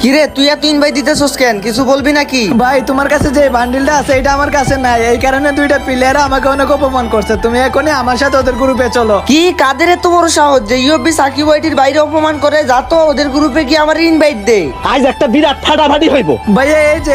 কিরে তুই এত ইনভাইট দিতেছস কেন? কিছু বলবি নাকি? ভাই তোমার কাছে যে বান্ডিলটা আছে এটা আমার কাছে নাই, এই কারণে দুইটা প্লেয়ার আমাকে অনেক অপমান করছে। তুমি এখনই আমার সাথে ওদের গ্রুপে চলো। কি কাদের এত বড় সাহস যে ইউএফবি সাকিব ওয়াইটির বাইরে অপমান করে? যা তো ওদের গ্রুপে কি আমার ইনভাইট দে। আজ একটা বিরাট ফাটাফাটি হইব। ভাইয়া এই যে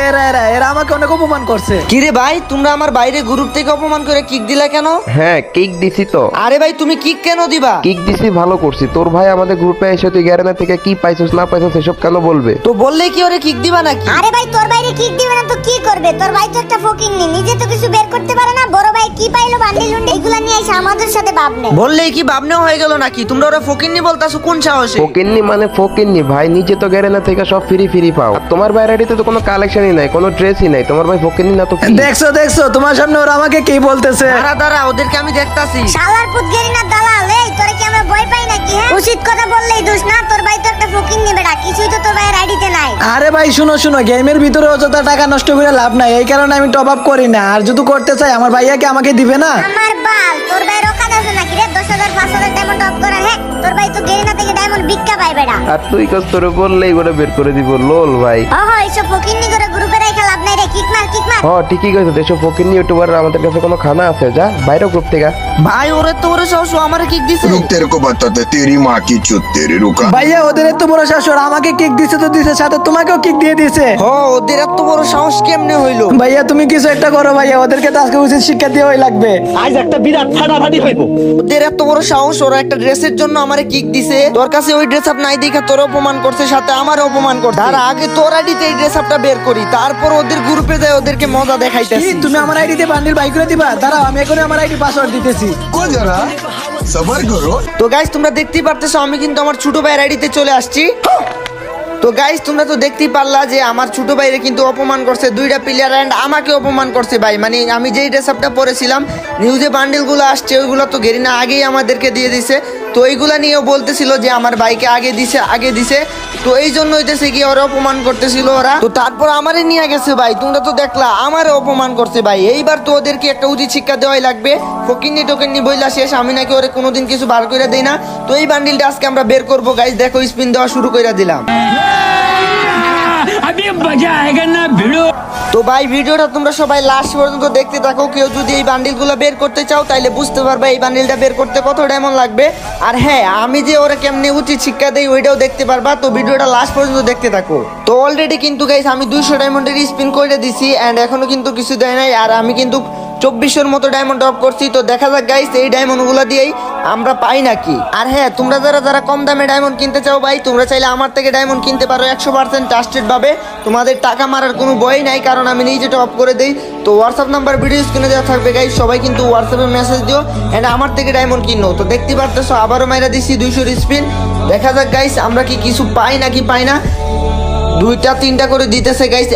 এরা আমাকে অনেক অপমান করছে। কিরে ভাই তোমরা আমার বাইরে গ্রুপ থেকে অপমান করে কিক দিলা কেন? হ্যাঁ কিক দিছি তো। আরে ভাই তুমি কিক কেন দিবা? কিক দিছি ভালো করছি। তোর ভাই আমাদের গ্রুপে এসে তুই গ্যারেনা থেকে কি পাইছস না পাইছস এসব কেন বলবে? তো বললে কি ওরে কিক দিবা নাকি? আরে ভাই তোর বাইরে কিক দিবে না তো কি করবে? তোর ভাই তো একটা ফকিন্নি, নিজে তো কিছু বের করতে পারে না। বড় ভাই কি পাইলো বান্ডিল উন্ডি এগুলা নিয়ে এসে আমাদের সাথে ভাবনে। বললেই কি ভাবনেও হয়ে গেল নাকি? তোমরা ওরা ফকিন্নি বলতাছো কোন সাহসে? ফকিন্নি মানে ফকিন্নি ভাই, নিজে তো গ্যারেনা থেকে সব ফ্রি ফ্রি পাও। আর তোমার ভাই আইডিতে তো কোনো কালেকশনই নাই, কোনো ড্রেসই নাই। তোমার ভাই ফকিন্নি না তো কি? দেখছো তোমার সামনে ওরা আমাকে কি বলতেছে। দাঁড়া দাঁড়া ওদেরকে আমি দেখতাছি। শালার পুত গেরিনা দালাল, এই তোরে কি আমরা ভয় পাই নাকি? হ্যাঁ উচিত কথা বললেই দোষ না। তোর ভাই তো একটা ফকিন্নি বেটা, কিছুই তো তোর ভাইয়ের আইডিতে নাই। আরে ভাই শুনো গেমের ভিতরে অযথা টাকা নষ্ট করে লাভ নাই, এই কারণে আমি টপ আপ করি না। আর যদি করতে চাই আমার ভাইয়াকে আমাকে দিবে না। আমার বাল, তোর ভাই রকাত আছে নাকি রে? 10,000 5,000 ডায়মন্ড টপ করা। হ্যাঁ তোর ভাই তো গেরিনা থেকে ডায়মন্ড ভিক্ষা পায় বেটা। আর তুই কাজ তোরে বললেই করে বের করে দিব। লোল ভাই ওহো এইসব ফকিন্নি করে গ্রুপে রেখে লাভ নাই রে। কিক মার কিক মার। হ্যাঁ ঠিকই কইছো। দেশো ফকিন্নি ইউটিউবার আমাদের কাছে কোনো খানা আছে? যা বাইরে গ্রুপ থেকে। ভাই ওরে তো ওরে সাহস আমারে কিক দিছে। रुक तेरे को बताते तेरी माँ की चुत तेरी रुका। ভাইয়া ওদের এত বড় শাশুর আমাকে কিক দিছে তো দিছে, সাথে তোমাকেও কিক দিয়ে দিছে। ওদের এত বড় সাহস কেমনে হইলো? ভাইয়া তুমি কিছু একটা করো ভাইয়া, ওদেরকে তো আজকে উচিত শিক্ষা দেওয়াই লাগবে। আজ একটা বিরাট ফাটাফাটি হইব। ওদের এত বড় সাহস, ওরা একটা ড্রেসের জন্য আমারে কিক দিছে। তোর কাছে ওই ড্রেস আপ নাই দেখা তোর অপমান করছে, সাথে আমারও অপমান করছে। দাঁড়া আগে তোর আইডিতে এই ড্রেস আপটা বের করি, তারপর ওদের গ্রুপে যায় ওদেরকে মজা কি দেখাইতেছি। তুমি আমার আইডিতে বান্ডিল বাই করে দিবা? দাঁড়াও আমি এখন আমার আইডি পাসওয়ার্ড দিতেছি। को जरा सबर करो। তো গাইস তোমরা দেখতেই পারতেছো আমি কিন্তু আমার ছোট ভাইয়ের আইডিতে চলে আসছি। তো গাইস তোমরা তো দেখতেই পারলা যে আমার ছোট ভাইরে কিন্তু অপমান করছে দুইটা প্লেয়ার, এন্ড আমাকে অপমান করছে ভাই। মানে আমি যেই ড্রেস আপটা পরেছিলাম, নিউজে বান্ডেলগুলো আসছে ওইগুলো তো গেরিনা আগেই আমাদেরকে দিয়ে দিছে। তো এইগুলা নিয়েও বলতেছিল যে আমার ভাইকে আগে দিছে। তো এই জন্য হইতেছে কি ওরা অপমান করতেছিল ওরা। তো তারপর আমারে নিয়ে গেছে ভাই, তোমরা তো দেখলা আমারে অপমান করছে ভাই। এইবার তো ওদেরকে একটা উচিত শিক্ষা দেওয়াই লাগবে। ফকিন্নি টোকেন্নি বইলা শেষ, আমি নাকি ওরে কোনোদিন কিছু বার করে দেই না। তো এই বান্ডিলটা আজকে আমরা বের করবো গাইস। দেখো স্পিন দেওয়া শুরু করে দিলাম। अभी मजा आएगा ना भिड़ो। তো ভাই ভিডিওটা তোমরা সবাই লাস্ট পর্যন্ত দেখতে থাকো। কেউ যদি এই বান্ডিলগুলো বের করতে চাও তাহলে বুঝতে পারবে এই বান্ডিলটা বের করতে কত ডায়মন্ড লাগবে। আর হ্যাঁ আমি যে ওরা কেমনে উচিত শিক্ষা দেই ওইটাও দেখতে পারবা। তো ভিডিওটা লাস্ট পর্যন্ত দেখতে থাকো। তো অলরেডি কিন্তু গাইস আমি 200 ডায়মন্ডের স্পিন করে দিছি, এন্ড এখনো কিন্তু কিছু দেয় নাই। আর আমি কিন্তু 2400-র মতো ডায়মন্ড ড্রপ করছি। তো দেখা যাক গাইস এই ডায়মন্ডগুলো দিয়েই আমরা পাই নাকি। আর হ্যাঁ তোমরা যারা কম দামে ডায়মন্ড কিনতে চাও ভাই, তোমরা চাইলে আমার থেকে ডায়মন্ড কিনতে পারো 100% ট্রাস্টেড ভাবে। তোমাদের টাকা মারার কোনো ভয় নাই, কারণ আমি নিজে টপ করে দেই। তো হোয়াটসঅ্যাপ নাম্বার ভিডিও স্ক্রিনে দেওয়া থাকবে গাইস, সবাই কিন্তু হোয়াটসঅ্যাপে মেসেজ দিও এন্ড আমার থেকে ডায়মন্ড কিনো। তো দেখতে পারতেছো আবারও মাইরা দিছি 200 স্পিন। দেখা যাক গাইস আমরা কি কিছু পাই নাকি পাই না। 2টা 3টা করে দিতেছে গাইস,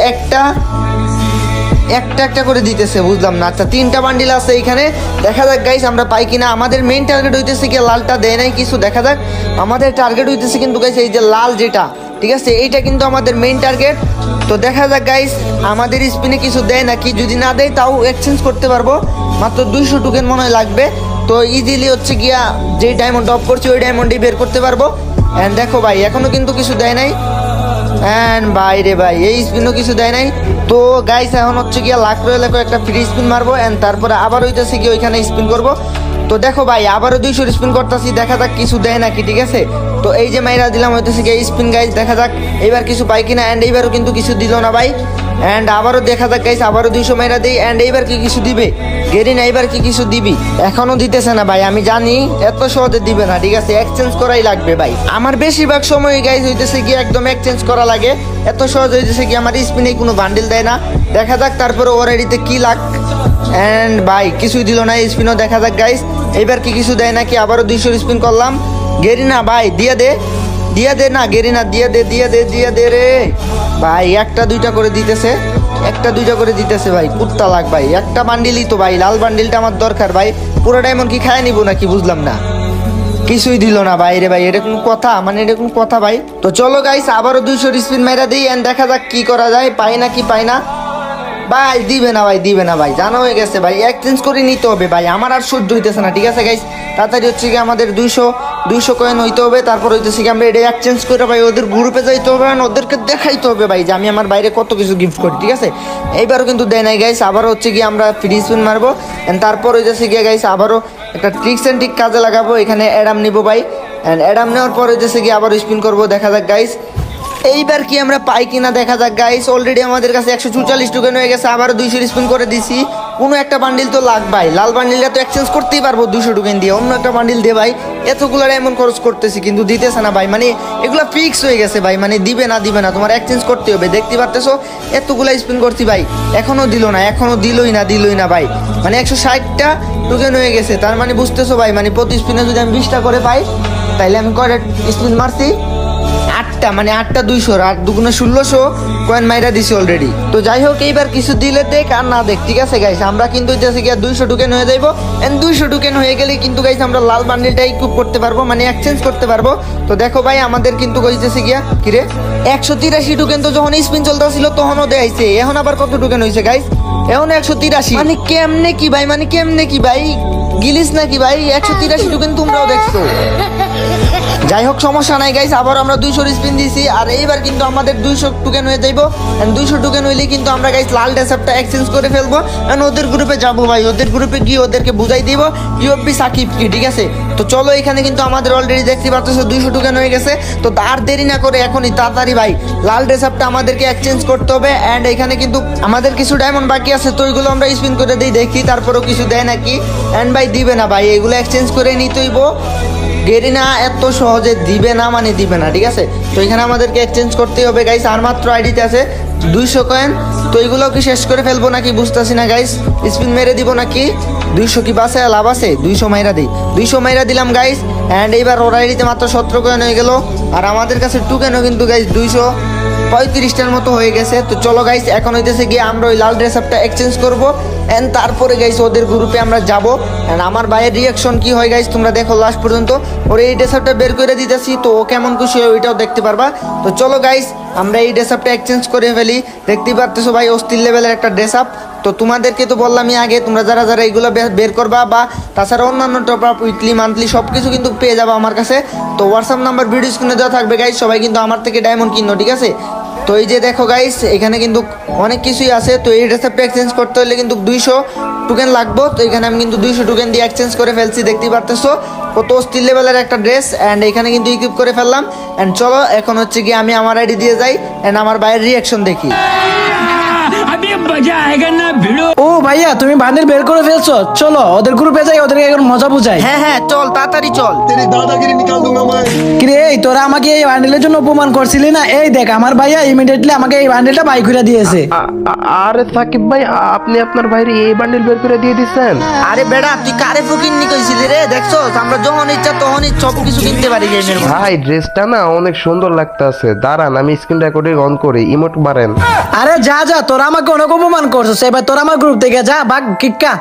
একটা করে দিতেছে, বুঝলাম না। আচ্ছা 3টা বান্ডিল আছে এইখানে, দেখা যাক গাইস আমরা পাই কিনা। আমাদের মেইন টার্গেট হইতেছে কি লালটা দেয় নাই কিছু, দেখা যাক। আমাদের টার্গেট হইতেছে কিন্তু গাইস এই যে লাল যেটা, ঠিক আছে এইটা কিন্তু আমাদের মেইন টার্গেট। তো দেখা যাক গাইস আমাদের স্পিনে কিছু দেয় নাকি। যদি না দেয় তাও এক্সচেঞ্জ করতে পারবো। মাত্র 200 টোকেন মনে হয় লাগবে। তো ইজিলি হচ্ছে গিয়া যে ডায়মন্ড টপ করছি ওই ডায়মন্ডই বের করতে পারবো। এন্ড দেখো ভাই এখনো কিন্তু কিছু দেয় নাই। এন্ড ভাই রে ভাই এই স্পিনও কিছু দেয় নাই। তো গাইস এখন হচ্ছে গিয়া লাখ রয়েলে একটা ফ্রি স্পিন মারবো, এন্ড তারপরে আবার হইতেছে কি ওইখানে স্পিন করবো। তো দেখো ভাই আবারও 200 স্পিন করতেছি, দেখা যাক কিছু দেয় নাকি, ঠিক আছে। তো এই যে মাইরা দিলাম হইতেছে কি স্পিন গাইস, দেখা যাক এইবার কিছু পাই কিনা। এন্ড এইবারও কিন্তু কিছু দিল না ভাই। এন্ড আবারও দেখা যাক গাইস, আবারও 200 মাইরা দিই। এন্ড এইবার কি কিছু দিবে গেরিনা? এইবার কি কিছু দিবি? এখনো দিতেছে না ভাই, আমি জানি এত সহজে দিবে না, ঠিক আছে এক্সচেঞ্জ করাই লাগবে ভাই। আমার বেশিরভাগ সময় গাইস হইতেছে কি একদম এক্সচেঞ্জ করা লাগে। এত সহজ হইতেছে কি আমার স্পিনে কোনো বান্ডিল দেয় না। দেখা যাক তারপরে ওর আইডিতে কি লাগ। এন্ড ভাই কিছুই দিল না স্পিনও। দেখা যাক গাইস এইবার কি কিছু দেয় নাকি। আবারও 200 স্পিন করলাম। গেরিনা ভাই দিয়ে দে না গেরিনা, দিয়ে দে রে ভাই। একটা দুইটা করে দিতেছে ভাই। কুত্তা লাগ ভাই, একটা বান্ডিলই তো ভাই, লাল বান্ডিলটা আমার দরকার ভাই। পুরো ডায়মন্ড কি খায় নিবো নাকি, বুঝলাম না। কিছুই দিল না ভাই রে ভাই, এটা কোন কথা? মানে এটা কোন কথা ভাই? তো চলো গাইস আবারও 200 স্পিন মাইরা দিই, এন্ড দেখা যাক কি করা যায়, পাই না কি পাই না। ভাই দিবে না ভাই, দিবে না ভাই, জানা হয়ে গেছে ভাই, এক্সচেঞ্জ করে নিতে হবে ভাই, আমার আর সহ্য হইতেছে না। ঠিক আছে গাইস, তাড়াতাড়ি হচ্ছে কি আমাদের 200 কয়েন হইতে হবে, তারপর হইতেছে কি আমরা এটা এক্সচেঞ্জ করে ভাই ওদের গ্রুপে যাইতে হবে, আর ওদেরকে দেখাইতে হবে ভাই যে আমি আমার বাইরে কত কিছু গিফট করি। ঠিক আছে, এইবারও কিন্তু দেয় নাই গাইস, আবার হচ্ছে কি আমরা ফ্রি স্পিন মারবো, এন্ড তারপর হইতেছে কি গাইস আবারও একটা ট্রিক্স অ্যান্ড ট্রিক কাজে লাগাবো, এখানে অ্যাডাম নিবো ভাই, এন্ড অ্যাডাম নেওয়ার পর হইতেছে কি আবার স্পিন করবো, দেখা যাক গাইস এইবার কি আমরা পাই কিনা দেখা যাক গাইস। অলরেডি আমাদের কাছে 144 টোকেন হয়ে গেছে, আবার 200 স্পিন করে দিছি, কোনো একটা বান্ডিল তো লাগ ভাই, লাল বান্ডিলটা তো এক্সচেঞ্জ করতেই পারবো 200 টোকেন দিয়ে, অন্য একটা বান্ডিল দিয়ে ভাই এতগুলো এমন খরচ করতেছি কিন্তু দিতেছে না ভাই, মানে এগুলো ফিক্স হয়ে গেছে ভাই, মানে দিবে না তোমার এক্সচেঞ্জ করতে হবে, দেখতে পারতেছো এতগুলো স্পিন করছি ভাই, এখনো দিল না, এখনো দিলই না ভাই, মানে 160টা টোকেন হয়ে গেছে, তার মানে বুঝতেছো ভাই, মানে প্রতি স্পিনে যদি আমি 20টা করে পাই তাইলে আমি কয়টা স্পিন মারছি 8টা, মানে 8টা 200, আর দুগুণে 1600 কয়েন মাইরা দিছি অলরেডি। তো যাই হোক এইবার কিছু দিলে দেখ আর না দেখ, ঠিক আছে গাইস, আমরা কিন্তু হইতেছে গিয়া 200 টোকেন হয়ে যাইবো, এন্ড 200 টোকেন হয়ে গেলে কিন্তু গাইস আমরা লাল বান্ডেলটা ইকুইপ করতে পারবো, মানে এক্সচেঞ্জ করতে পারবো। তো দেখো ভাই আমাদের কিন্তু হইতেছে গিয়া কিরে 183 টোকেন, তো যখন স্পিন চলতেছিল তখনও দেখাইছে, এখন আবার কত টোকেন হয়েছে গাইস, এখন 183, মানে কেমনে কি ভাই গিলিস নাকি ভাই, 183 টোকেন তোমরাও দেখছো। যাই হোক সমস্যা নাই গাইস, আবার আমরা 200 স্পিন দিছি, আর এইবার কিন্তু আমাদের 200 টোকেন হয়ে যাইবো, এন্ড 200 টোকেন হইলে কিন্তু আমরা গাইস লাল ড্রেসআপটা এক্সচেঞ্জ করে ফেলবো, এন্ড ওদের গ্রুপে যাবো ভাই, ওদের গ্রুপে গিয়ে ওদেরকে বুঝাই দিব ইউএফবি সাকিব কি। ঠিক আছে, তো চলো এখানে কিন্তু আমাদের অলরেডি দেখতে পাচ্ছ 200 টোকেন হয়ে গেছে, তো আর দেরি না করে এখনই তাড়াতাড়ি ভাই লাল ড্রেসআপটা আমাদেরকে এক্সচেঞ্জ করতে হবে, এন্ড এখানে কিন্তু আমাদের কিছু ডায়মন্ড বাকি আছে, তো ওইগুলো আমরা স্পিন করে দিই, দেখি তারপরেও কিছু দেয় নাকি, এন্ড ভাই দিবে না ভাই, এগুলো এক্সচেঞ্জ করে নিতে হইব, গেরিনা এত সহজে দিবে না, মানে দিবে না। ঠিক আছে, তো এখানে আমাদেরকে এক্সচেঞ্জ করতেই হবে গাইস, আর মাত্র আইডিতে আছে 200 কয়েন, তো এগুলো কি শেষ করে ফেলবো নাকি বুঝতেছি না গাইস, স্পিন মেরে দিব নাকি, 200 কি বাসে লাভ আছে, 200 মাইরা দিই, 200 মাইরা দিলাম গাইস, এন্ড এইবার ওর আইডিতে মাত্র 17 কয়েন হয়ে গেল, আর আমাদের কাছে টোকেনও কিন্তু গাইস 235টার মতো হয়ে গেছে। তো চলো গাইস এখন হইতেছে গিয়ে আমরা ওই লাল ড্রেসআপটা এক্সচেঞ্জ করবো, এন্ড তারপরে গাইস ওদের গ্রুপে আমরা যাবো, এন্ড আমার ভাইয়ের রিয়াকশন কি হয় গাইস তোমরা দেখো লাস্ট পর্যন্ত, ওর এই ড্রেসআপটা বের করে দিতেছি, তো ও কেমন খুশি হয় ওইটাও দেখতে পারবা। তো চলো গাইস আমরা এই ড্রেসআপটা এক্সচেঞ্জ করে ফেলি, দেখতেই পারতেছো ভাই অস্থির লেভেলের একটা ড্রেসআপ। তো তোমাদেরকে তো বললামই আগে, তোমরা যারা এইগুলো বের করবা, বা তাছাড়া অন্যান্য টপ আপ উইকলি মান্থলি সব কিছু কিন্তু পেয়ে যাবো আমার কাছে। তো হোয়াটসঅ্যাপ নাম্বার ভিডিও স্ক্রিনে দেওয়া থাকবে গাইস, সবাই কিন্তু আমার থেকে ডায়মন্ড কিনো। ঠিক আছে, তো এই যে দেখো গাইস এখানে কিন্তু অনেক কিছুই আছে, তো এই ড্রেসআপটা এক্সচেঞ্জ করতে হলে কিন্তু 200 টোকেন লাগবো, তো এখানে আমি কিন্তু 200 টোকেন দিয়ে এক্সচেঞ্জ করে ফেলছি, দেখতেই পারতেছো কত অস্থির লেভেলের একটা ড্রেস, এন্ড এখানে কিন্তু ইকুইপ করে ফেললাম। এন্ড চলো এখন হচ্ছে কি আমি আমার আইডি দিয়ে যাই, এন্ড আমার ভাইয়ের রিয়াকশন দেখি। अभी मजा आएगा ना भिड़ो। ও ভাইয়া তুমি বান্ডিল বের করে ফেলছো, চলো ওদের গ্রুপে যাই, ওদেরকে এখন মজা বুঝাই। হ্যাঁ চল তাড়াতাড়ি চল। तेरी दादागिरी निकाल दूंगा मैं। কিরে এই তোরা আমাকে এই বান্ডিলের জন্য অপমান করছিলি না, এই দেখ আমার ভাইয়া ইমিডিয়েটলি আমাকে এই বান্ডিলটা বাই করে দিয়েছে। আরে সাকিব ভাই, আপনি আপনার বাইরে এই বান্ডিল বের করে দিয়ে দিচ্ছেন? আরে বেড়া তুই কারে ফকিন্নি কইছিলি রে, দেখছো আমরা যখন ইচ্ছা তখনই সব কিছু কিনতে পারি গেমের মধ্যে। ভাই ড্রেসটা না অনেক সুন্দর লাগতেছে, দাঁড়ান আমি স্ক্রিন রেকর্ডিং অন করি, ইমোট মারেন। আরে যা তোরা আমাকে অনেক অপমান করছো, এবার তোরা আমার গ্রুপ থেকে যা, বাগ কিক্কা।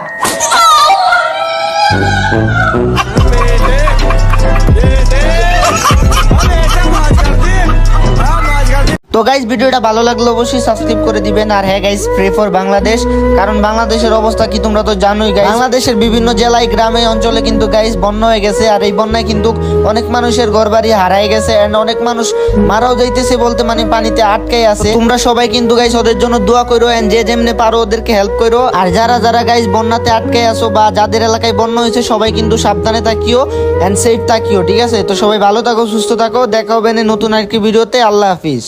তো গাইস ভিডিওটা ভালো লাগলে অবশ্যই সাবস্ক্রাইব করে দিবেন, আর হ্যাঁ গাইস প্রে ফর বাংলাদেশ, কারণ বাংলাদেশের অবস্থা কি তোমরা তো জানোই গাইস, বাংলাদেশের বিভিন্ন জেলায় গ্রামে অঞ্চলে কিন্তু গাইস বন্যা হয়ে গেছে, আর এই বন্যায় কিন্তু অনেক মানুষের ঘরবাড়ি হারায় গেছে, এন্ড অনেক মানুষ মারাও যাইতেছে বলতে, মানে পানিতে আটকাই আছে। তোমরা সবাই কিন্তু গাইস ওদের জন্য দোয়া করো, এন্ড যে যেমনে পারো ওদেরকে হেল্প করো, আর যারা গাইস বন্যাতে আটকাই আছো বা যাদের এলাকায় বন্যা হয়েছে সবাই কিন্তু সাবধানে থাকিও এন্ড সেফ থাকিও। ঠিক আছে, তো সবাই ভালো থাকো, সুস্থ থাকো, দেখা হবে নতুন আরেকটি ভিডিওতে। আল্লাহ হাফিজ।